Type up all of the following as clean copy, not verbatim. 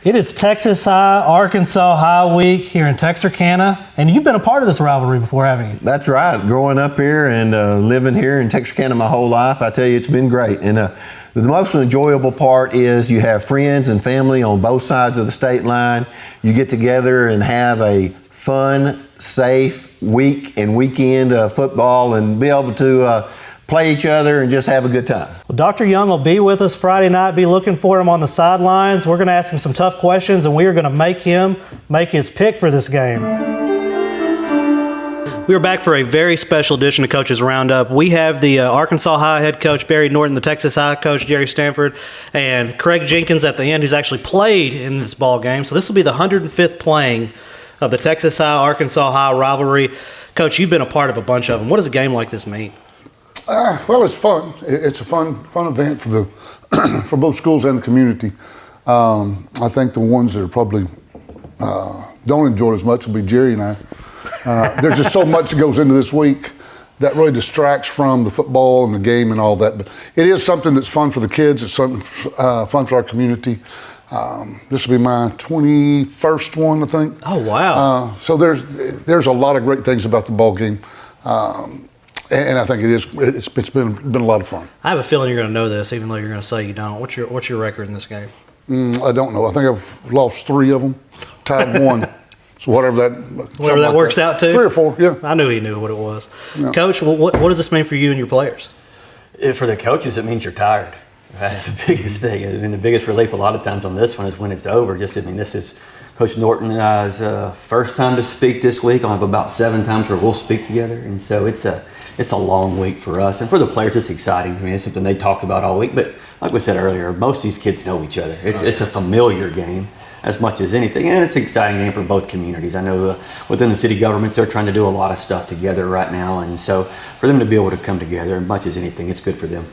It is Texas High, Arkansas High week here in Texarkana, and you've been a part of this rivalry before, haven't you? That's right. Growing up here and living here in Texarkana my whole life, I tell you, it's been great. And the most enjoyable part is you have friends and family on both sides of the state line. You get together and have a fun, safe week and weekend of football and be able to play each other and just have a good time. Well, Dr. Young will be with us Friday night. Be looking for him on the sidelines. We're going to ask him some tough questions, and we are going to make him make his pick for this game. We are back for a very special edition of Coaches Roundup. We have the Arkansas High head coach, Barry Norton, the Texas High coach, Jerry Stanford, and Craig Jenkins at the end, who's actually played in this ball game. So this will be the 105th playing of the Texas High, Arkansas High rivalry. Coach, you've been a part of a bunch of them. What does a game like this mean? Well, it's fun. It's a fun event for the for both schools and the community. I think the ones that are probably don't enjoy it as much will be Jerry and I. There's just so much that goes into this week that really distracts from the football and the game and all that. But it is something that's fun for the kids. It's something fun for our community. This will be my 21st one, I think. Oh, wow. So there's a lot of great things about the ball game. And I think it's been a lot of fun. I have a feeling you're going to know this, even though you're going to say you don't. What's your record in this game? I don't know. I think I've lost 3 of them, tied 1. So whatever that works out to? 3 or 4, yeah. I knew he knew what it was. Yeah. Coach, what does this mean for you and your players? For the coaches, it means you're tired. That's the biggest thing. And the biggest relief a lot of times on this one is when it's over. This is Coach Norton and I's first time to speak this week. I'll have about 7 times where we'll speak together. And so it's a long week for us. And for the players, it's exciting. I mean, it's something they talk about all week. But like we said earlier, most of these kids know each other. It's a familiar game as much as anything. And it's an exciting game for both communities. I know within the city governments, they're trying to do a lot of stuff together right now. And so for them to be able to come together, as much as anything, it's good for them.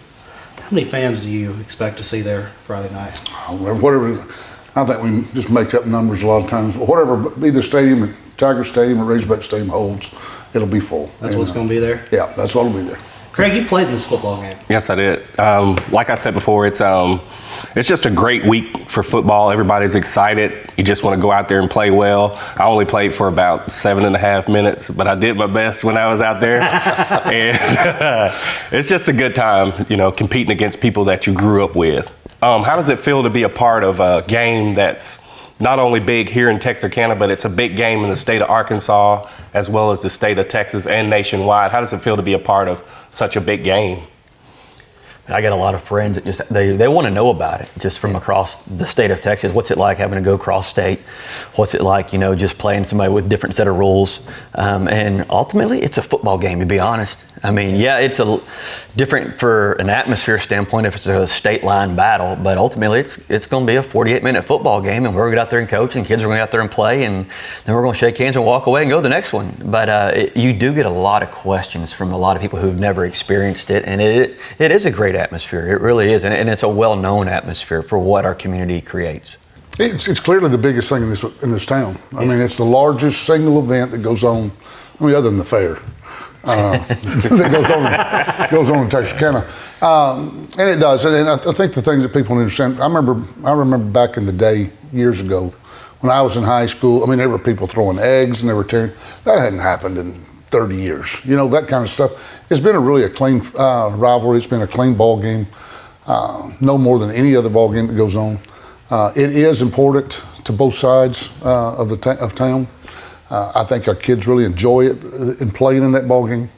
How many fans do you expect to see there Friday night? Whatever. I think we just make up numbers a lot of times. Whatever, either stadium, at Tiger Stadium or Razorback Stadium holds, it'll be full. That's what's going to be there? Yeah, that's what'll be there. Craig, you played in this football game. Yes, I did. Like I said before, it's just a great week for football. Everybody's excited. You just want to go out there and play well. I only played for about 7.5 minutes, but I did my best when I was out there. And it's just a good time, competing against people that you grew up with. How does it feel to be a part of a game that's not only big here in Texarkana, but it's a big game in the state of Arkansas, as well as the state of Texas and nationwide? How does it feel to be a part of such a big game? I got a lot of friends that just they want to know about it just from across the state of Texas. What's it like having to go cross state? What's it like, just playing somebody with a different set of rules? And ultimately, it's a football game, to be honest. I mean, yeah, it's different for an atmosphere standpoint if it's a state line battle, but ultimately it's going to be a 48-minute football game, and we're going to get out there and coach, and kids are going to get out there and play, and then we're going to shake hands and walk away and go to the next one. But you do get a lot of questions from a lot of people who've never experienced it, and it is a great atmosphere. It really is, and it's a well-known atmosphere for what our community creates. It's clearly the biggest thing in this town. I mean, it's the largest single event that goes on. I mean, other than the fair. that goes on in Texarkana, and it does. And I think the things that people understand. I remember back in the day, years ago, when I was in high school. I mean, there were people throwing eggs and they were tearing. That hadn't happened in 30 years. That kind of stuff. It's been a clean rivalry. It's been a clean ball game, no more than any other ball game that goes on. It is important to both sides of town. I think our kids really enjoy it and playing in that ball game.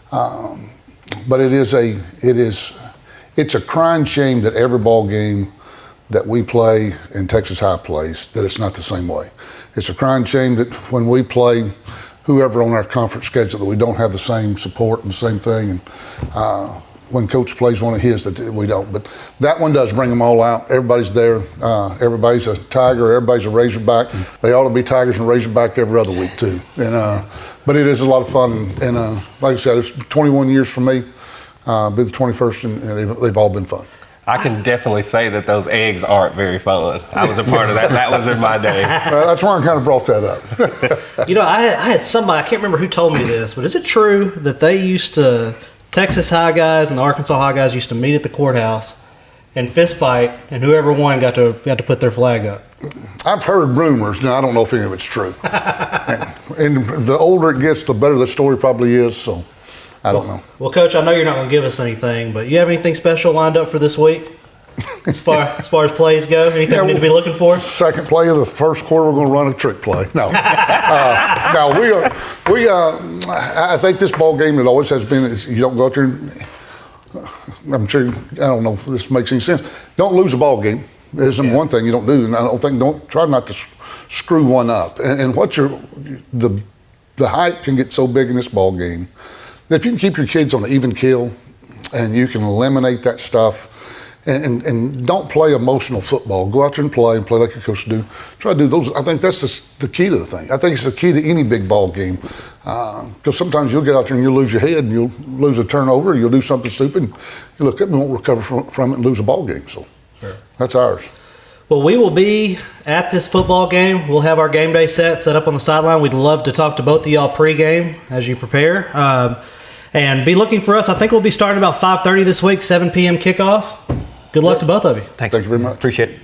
But it's a crying shame that every ball game that we play and Texas High plays, that it's not the same way. It's a crying shame that when we play whoever on our conference schedule, that we don't have the same support and the same thing. And when coach plays one of his, that we don't. But that one does bring them all out. Everybody's there. Everybody's a Tiger. Everybody's a Razorback. They ought to be Tigers and Razorback every other week too. And but it is a lot of fun. And like I said, it's 21 years for me. Be the 21st, and they've all been fun. I can definitely say that those eggs aren't very fun. I was a part of that. That was in my day. That's why I kind of brought that up. I had somebody, I can't remember who told me this, but is it true that they used to, Texas High guys and the Arkansas High guys used to meet at the courthouse and fist fight, and whoever won got to put their flag up? I've heard rumors. Now I don't know if any of it's true. and the older it gets, the better the story probably is. So I don't know. Well, Coach, I know you're not going to give us anything, but you have anything special lined up for this week? As far as plays go, anything we need to be looking for? Second play of the first quarter, we're going to run a trick play. No, no, I think this ball game, it always has been, is you don't go out there. I'm sure, I don't know if this makes any sense. Don't lose a ball game. There's one thing you don't do, and I don't try not to screw one up. And the hype can get so big in this ball game that if you can keep your kids on an even keel, and you can eliminate that stuff. And don't play emotional football. Go out there and play like your coach do. Try to do those. I think that's the key to the thing. I think it's the key to any big ball game. Because sometimes you'll get out there and you'll lose your head and you'll lose a turnover. You'll do something stupid. And you look up and won't recover from it and lose a ball game. So that's ours. Well, we will be at this football game. We'll have our game day set up on the sideline. We'd love to talk to both of y'all pregame as you prepare. And be looking for us. I think we'll be starting about 5:30 this week, 7 p.m. kickoff. Good luck to both of you. Thank you very much. Appreciate it.